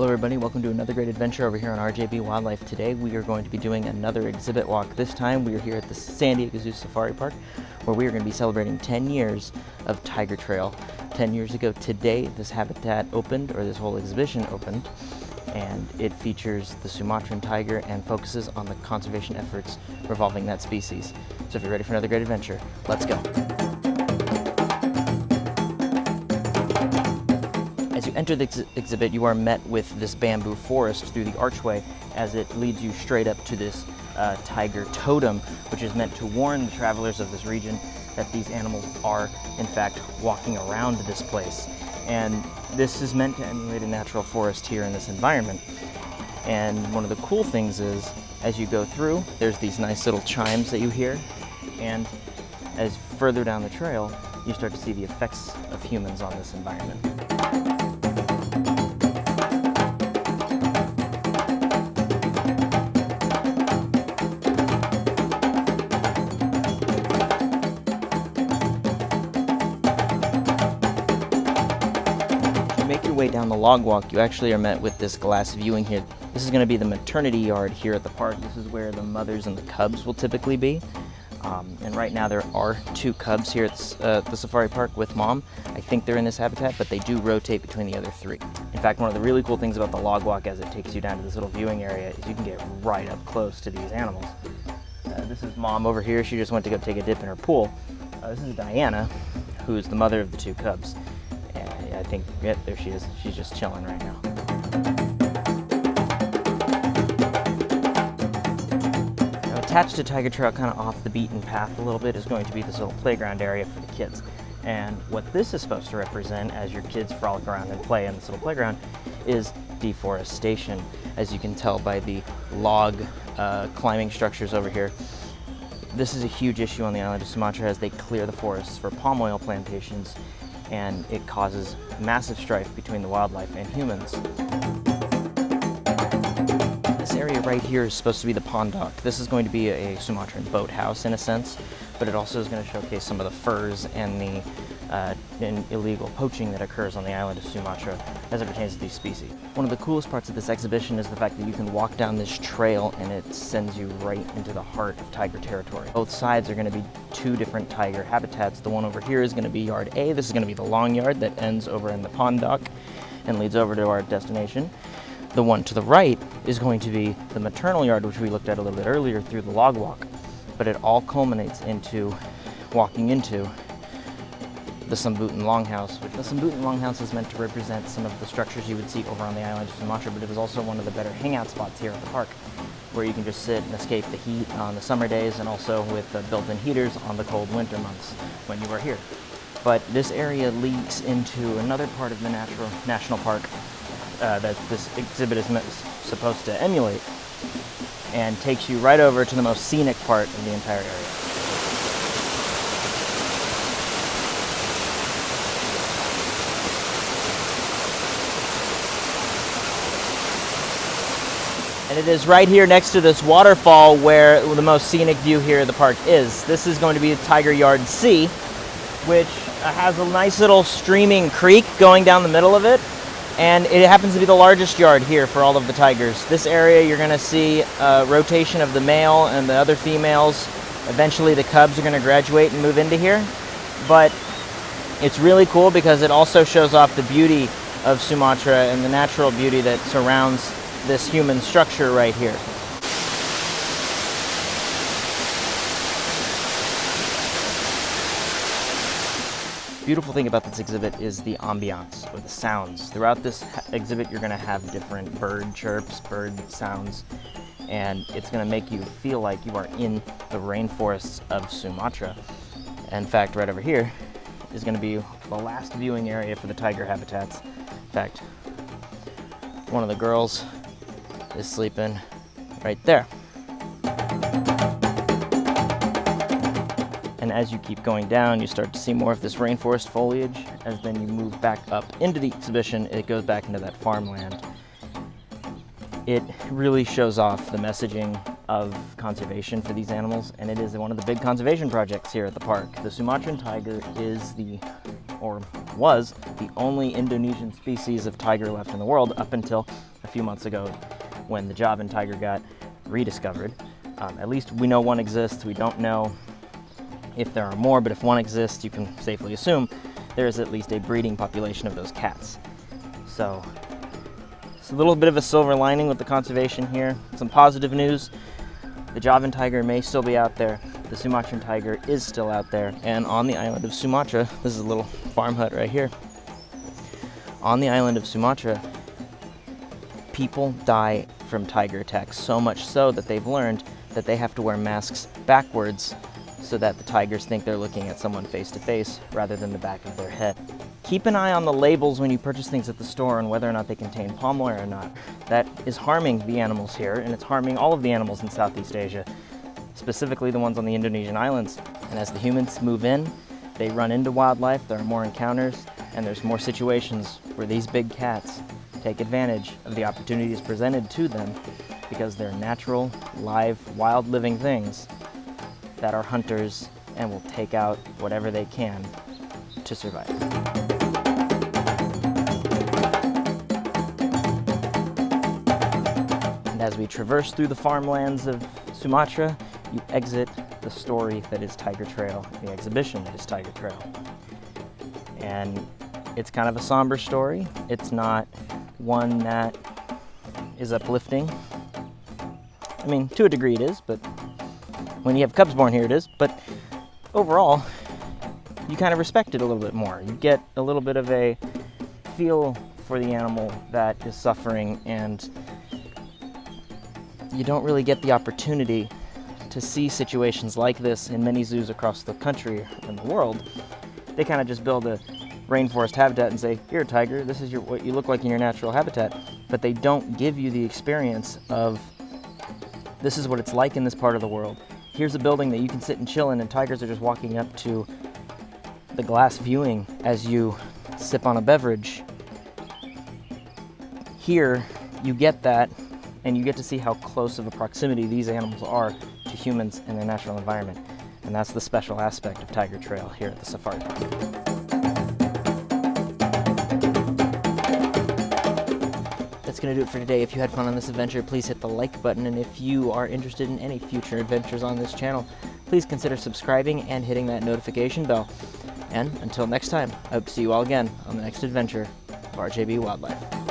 Hello everybody, welcome to another great adventure over here on RJB Wildlife. Today we are going to be doing another exhibit walk. This time we are here at the San Diego Zoo Safari Park, where we are going to be celebrating 10 years of Tiger Trail. 10 years ago today this habitat opened, or this whole exhibition opened, and it features the Sumatran tiger and focuses on the conservation efforts revolving that species. So if you're ready for another great adventure, let's go. As you enter the exhibit, you are met with this bamboo forest through the archway as it leads you straight up to this tiger totem, which is meant to warn the travelers of this region that these animals are, in fact, walking around this place. And this is meant to emulate a natural forest here in this environment. And one of the cool things is, as you go through, there's these nice little chimes that you hear, and as further down the trail, you start to see the effects of humans on this environment. Make your way down the log walk, you actually are met with this glass viewing here. This is going to be the maternity yard here at the park. This is where the mothers and the cubs will typically be. And right now there are 2 cubs here at the safari park with mom. I think they're in this habitat, but they do rotate between the other 3. In fact, one of the really cool things about the log walk as it takes you down to this little viewing area is you can get right up close to these animals. This is mom over here. She just went to go take a dip in her pool. This is Diana, who is the mother of the 2 cubs. And I think, yep, there she is. She's just chilling right now. Attached to Tiger Trail, kind of off the beaten path a little bit, is going to be this little playground area for the kids. And what this is supposed to represent as your kids frolic around and play in this little playground is deforestation. As you can tell by the log climbing structures over here, this is a huge issue on the island of Sumatra as they clear the forests for palm oil plantations, and it causes massive strife between the wildlife and humans. This area right here is supposed to be the pond dock. This is going to be a Sumatran boathouse in a sense, but it also is going to showcase some of the furs and the illegal poaching that occurs on the island of Sumatra as it pertains to these species. One of the coolest parts of this exhibition is the fact that you can walk down this trail and it sends you right into the heart of tiger territory. Both sides are going to be 2 different tiger habitats. The one over here is going to be Yard A. This is going to be the long yard that ends over in the pond dock and leads over to our destination. The one to the right is going to be the maternal yard, which we looked at a little bit earlier through the log walk. But it all culminates into walking into the Sambutan Longhouse. The Sambutan Longhouse is meant to represent some of the structures you would see over on the island of Sumatra, but it is also one of the better hangout spots here at the park, where you can just sit and escape the heat on the summer days, and also with built-in heaters on the cold winter months when you are here. But this area leads into another part of the national park that this exhibit is supposed to emulate, and takes you right over to the most scenic part of the entire area. And it is right here next to this waterfall where the most scenic view here at the park is. This is going to be Tiger Yard C, which has a nice little streaming creek going down the middle of it. And it happens to be the largest yard here for all of the tigers. This area you're going to see a rotation of the male and the other females. Eventually the cubs are going to graduate and move into here. But it's really cool because it also shows off the beauty of Sumatra and the natural beauty that surrounds this human structure right here. Beautiful thing about this exhibit is the ambiance, or the sounds. Throughout this exhibit you're going to have different bird chirps, bird sounds, and it's going to make you feel like you are in the rainforests of Sumatra. In fact, right over here is going to be the last viewing area for the tiger habitats. In fact, one of the girls is sleeping right there. And as you keep going down, you start to see more of this rainforest foliage. As then you move back up into the exhibition, it goes back into that farmland. It really shows off the messaging of conservation for these animals, and it is one of the big conservation projects here at the park. The Sumatran tiger is was the only Indonesian species of tiger left in the world up until few months ago when the Javan tiger got rediscovered. At least we know one exists. We don't know if there are more, but if one exists, you can safely assume there is at least a breeding population of those cats. So it's a little bit of a silver lining with the conservation here. Some positive news: the Javan tiger may still be out there. The Sumatran tiger is still out there. And on the island of Sumatra, this is a little farm hut right here. On the island of Sumatra, people die from tiger attacks, so much so that they've learned that they have to wear masks backwards so that the tigers think they're looking at someone face to face rather than the back of their head. Keep an eye on the labels when you purchase things at the store and whether or not they contain palm oil or not. That is harming the animals here, and it's harming all of the animals in Southeast Asia, specifically the ones on the Indonesian islands. And as the humans move in, they run into wildlife, there are more encounters, and there's more situations where these big cats take advantage of the opportunities presented to them because they're natural, live, wild living things that are hunters and will take out whatever they can to survive. And as we traverse through the farmlands of Sumatra, you exit the story that is Tiger Trail, the exhibition that is Tiger Trail. And it's kind of a somber story. It's not one that is uplifting. I mean, to a degree it is, but when you have cubs born here it is. But overall, you kind of respect it a little bit more. You get a little bit of a feel for the animal that is suffering, and you don't really get the opportunity to see situations like this in many zoos across the country and the world. They kind of just build a rainforest habitat and say, here, tiger, this is what you look like in your natural habitat. But they don't give you the experience of, this is what it's like in this part of the world. Here's a building that you can sit and chill in, and tigers are just walking up to the glass viewing as you sip on a beverage. Here, you get that, and you get to see how close of a proximity these animals are to humans and their natural environment. And that's the special aspect of Tiger Trail here at the Safari Park. That's going to do it for today. If you had fun on this adventure, please hit the like button, and if you are interested in any future adventures on this channel, please consider subscribing and hitting that notification bell. And until next time, I hope to see you all again on the next adventure of RJB Wildlife.